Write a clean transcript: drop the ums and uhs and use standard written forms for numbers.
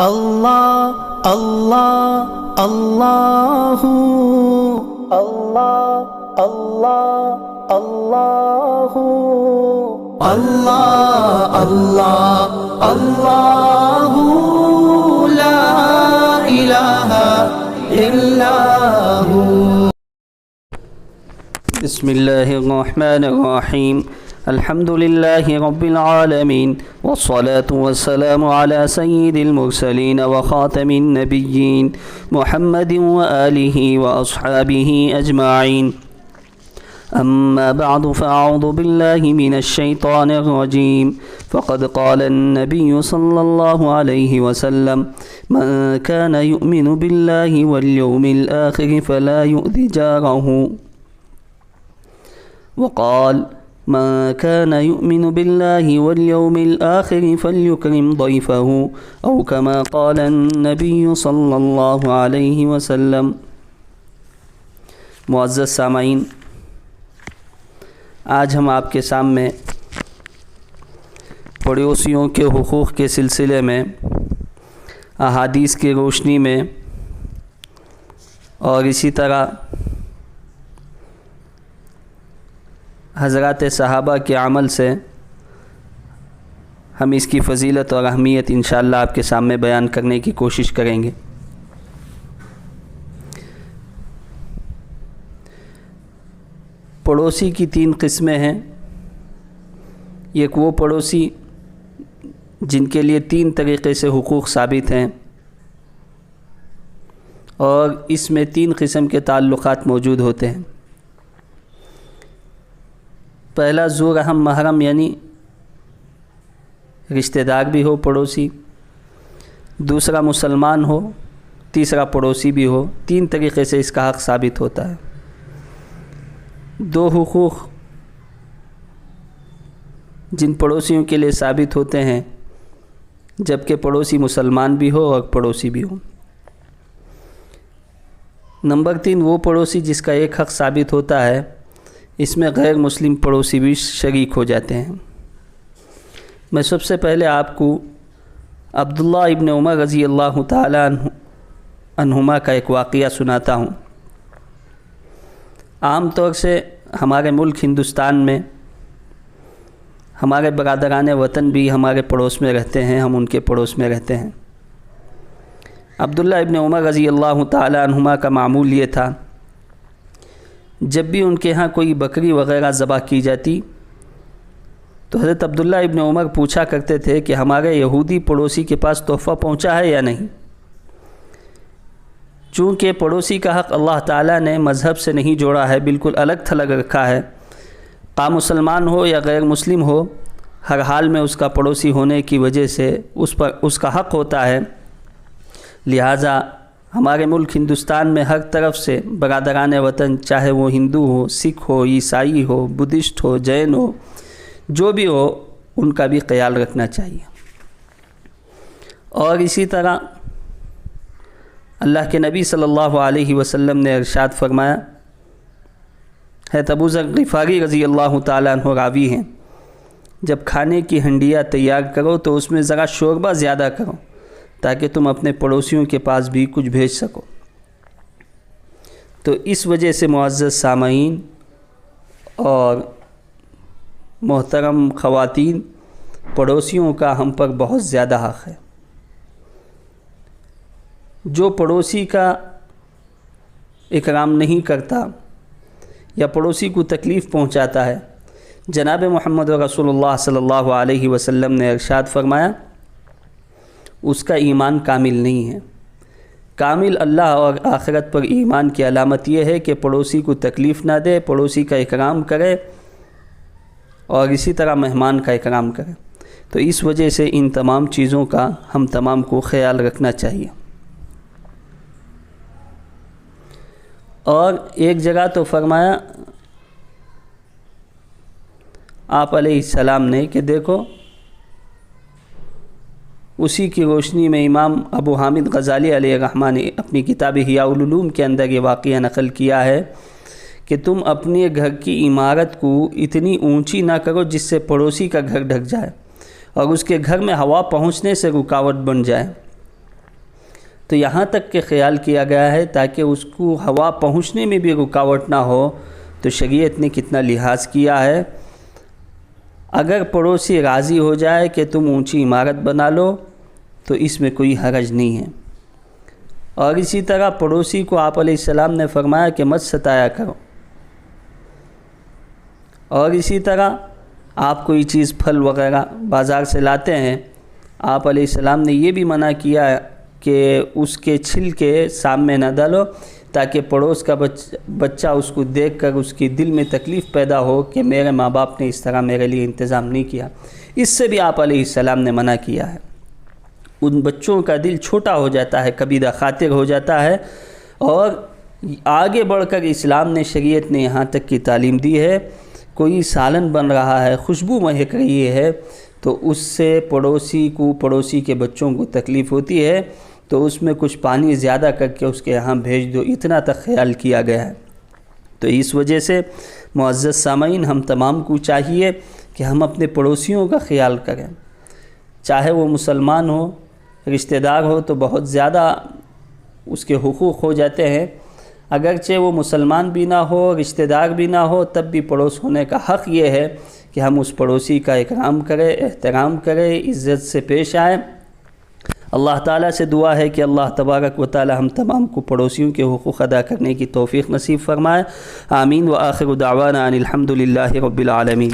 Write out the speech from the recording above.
اللہ اللہ اللہ اللہ اللہ اللہ اللہ اللہ اللہ لا الہ الا ہو۔ بسم اللہ الرحمن الرحیم۔ الحمد للہ رب العالمین والصلاة والسلام على سید المرسلین وخاتم النبیین محمد وآلہ واصحابہ اجمعین۔ اما بعد فاعوذ باللہ من الشیطان الرجیم۔ فقد قال النبی صلی اللہ علیہ وسلم من كان يؤمن باللہ والیوم الآخر فلا يؤذ جارہ، وقال من كان يؤمن بالله واليوم الآخر فليكرم ضيفه أو كما قال النبي صلى الله عليه وسلم۔ معزز سامعین، آج ہم آپ کے سامنے پڑوسیوں کے حقوق کے سلسلے میں احادیث کی روشنی میں اور اسی طرح حضرات صحابہ کے عمل سے ہم اس کی فضیلت اور اہمیت انشاءاللہ آپ کے سامنے بیان کرنے کی کوشش کریں گے۔ پڑوسی کی 3 قسمیں ہیں۔ ایک وہ پڑوسی جن کے لیے 3 طریقے سے حقوق ثابت ہیں، اور اس میں 3 قسم کے تعلقات موجود ہوتے ہیں۔ پہلا ذو رحم محرم، یعنی رشتہ دار بھی ہو پڑوسی، دوسرا مسلمان ہو، تیسرا پڑوسی بھی ہو۔ 3 طریقے سے اس کا حق ثابت ہوتا ہے۔ 2 حقوق جن پڑوسیوں کے لیے ثابت ہوتے ہیں جبکہ پڑوسی مسلمان بھی ہو اور پڑوسی بھی ہو۔ نمبر 3 وہ پڑوسی جس کا ایک حق ثابت ہوتا ہے، اس میں غیر مسلم پڑوسی بھی شریک ہو جاتے ہیں۔ میں سب سے پہلے آپ کو عبداللہ ابن عمر رضی اللہ تعالیٰ عنہما کا ایک واقعہ سناتا ہوں۔ عام طور سے ہمارے ملک ہندوستان میں ہمارے برادران وطن بھی ہمارے پڑوس میں رہتے ہیں، ہم ان کے پڑوس میں رہتے ہیں۔ عبداللہ ابن عمر رضی اللہ تعالیٰ عنہما کا معمول یہ تھا، جب بھی ان کے ہاں کوئی بکری وغیرہ ذبح کی جاتی تو حضرت عبداللہ ابن عمر پوچھا کرتے تھے کہ ہمارے یہودی پڑوسی کے پاس تحفہ پہنچا ہے یا نہیں۔ چونکہ پڑوسی کا حق اللہ تعالیٰ نے مذہب سے نہیں جوڑا ہے، بالکل الگ تھلگ رکھا ہے۔ خواہ مسلمان ہو یا غیر مسلم ہو، ہر حال میں اس کا پڑوسی ہونے کی وجہ سے اس پر اس کا حق ہوتا ہے۔ لہٰذا ہمارے ملک ہندوستان میں ہر طرف سے برادران وطن، چاہے وہ ہندو ہو، سکھ ہو، عیسائی ہو، بدھسٹ ہو، جین ہو، جو بھی ہو، ان کا بھی خیال رکھنا چاہیے۔ اور اسی طرح اللہ کے نبی صلی اللہ علیہ وسلم نے ارشاد فرمایا، حضرت ابو ذر غفاری رضی اللہ تعالیٰ عنہ راوی ہیں، جب کھانے کی ہنڈیاں تیار کرو تو اس میں ذرا شوربہ زیادہ کرو تاکہ تم اپنے پڑوسیوں کے پاس بھی کچھ بھیج سکو۔ تو اس وجہ سے معزز سامعین اور محترم خواتین، پڑوسیوں کا ہم پر بہت زیادہ حق ہے۔ جو پڑوسی کا اکرام نہیں کرتا یا پڑوسی کو تکلیف پہنچاتا ہے، جناب محمد رسول اللہ صلی اللہ علیہ وسلم نے ارشاد فرمایا اس کا ایمان کامل نہیں ہے۔ کامل اللہ اور آخرت پر ایمان کی علامت یہ ہے کہ پڑوسی کو تکلیف نہ دے، پڑوسی کا اکرام کرے اور اسی طرح مہمان کا اکرام کرے۔ تو اس وجہ سے ان تمام چیزوں کا ہم تمام کو خیال رکھنا چاہیے۔ اور ایک جگہ تو فرمایا آپ علیہ السلام نے کہ دیکھو، اسی کی روشنی میں امام ابو حامد غزالی علیہ الرحمہ نے اپنی کتاب احیاء العلوم کے اندر یہ واقعہ نقل کیا ہے کہ تم اپنے گھر کی عمارت کو اتنی اونچی نہ کرو جس سے پڑوسی کا گھر ڈھک جائے اور اس کے گھر میں ہوا پہنچنے سے رکاوٹ بن جائے۔ تو یہاں تک کہ خیال کیا گیا ہے تاکہ اس کو ہوا پہنچنے میں بھی رکاوٹ نہ ہو، تو شریعت نے کتنا لحاظ کیا ہے۔ اگر پڑوسی راضی ہو جائے کہ تم اونچی عمارت بنا لو تو اس میں کوئی حرج نہیں ہے۔ اور اسی طرح پڑوسی کو آپ علیہ السلام نے فرمایا کہ مت ستایا کرو۔ اور اسی طرح آپ کوئی چیز پھل وغیرہ بازار سے لاتے ہیں، آپ علیہ السلام نے یہ بھی منع کیا کہ اس کے چھلکے سامنے نہ ڈالو، تاکہ پڑوس کا بچہ اس کو دیکھ کر اس کی دل میں تکلیف پیدا ہو کہ میرے ماں باپ نے اس طرح میرے لیے انتظام نہیں کیا۔ اس سے بھی آپ علیہ السلام نے منع کیا ہے۔ ان بچوں کا دل چھوٹا ہو جاتا ہے، کبیدہ خاطر ہو جاتا ہے، اور آگے بڑھ کر اسلام نے، شریعت نے یہاں تک کی تعلیم دی ہے، کوئی سالن بن رہا ہے، خوشبو مہک رہی ہے، تو اس سے پڑوسی کے بچوں کو تکلیف ہوتی ہے، تو اس میں کچھ پانی زیادہ کر کے اس کے یہاں بھیج دو، اتنا تک خیال کیا گیا ہے۔ تو اس وجہ سے معزز سامعین، ہم تمام کو چاہیے کہ ہم اپنے پڑوسیوں کا خیال کریں، چاہے وہ مسلمان ہو، رشتہ دار ہو تو بہت زیادہ اس کے حقوق ہو جاتے ہیں، اگرچہ وہ مسلمان بھی نہ ہو، رشتہ دار بھی نہ ہو، تب بھی پڑوس ہونے کا حق یہ ہے کہ ہم اس پڑوسی کا اکرام کریں، احترام کریں، عزت سے پیش آئیں۔ اللہ تعالیٰ سے دعا ہے کہ اللہ تبارک و تعالی ہم تمام کو پڑوسیوں کے حقوق ادا کرنے کی توفیق نصیب فرمائے۔ آمین۔ وآخر دعوانا ان الحمد للہ رب العالمین۔